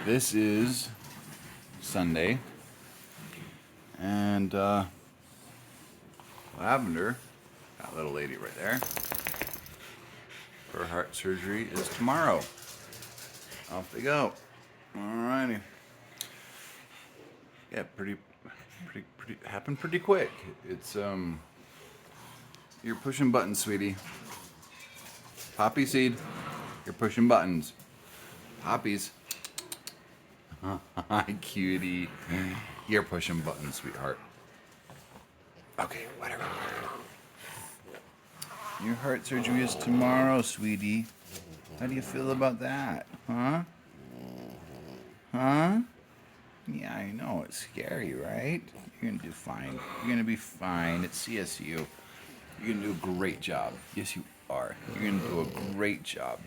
This is Sunday, and Lavender, that little lady right there, her heart surgery is tomorrow. Off they go. Alrighty. Yeah, pretty, happened pretty quick. It's you're pushing buttons, sweetie. Poppy seed, you're pushing buttons. Poppies. Hi, cutie. You're pushing buttons, sweetheart. Okay, whatever. Your heart surgery is tomorrow, sweetie. How do you feel about that? Huh? Huh? Yeah, I know. It's scary, right? You're gonna do fine. You're gonna be fine. It's CSU. You're gonna do a great job. Yes, you are. You're gonna do a great job.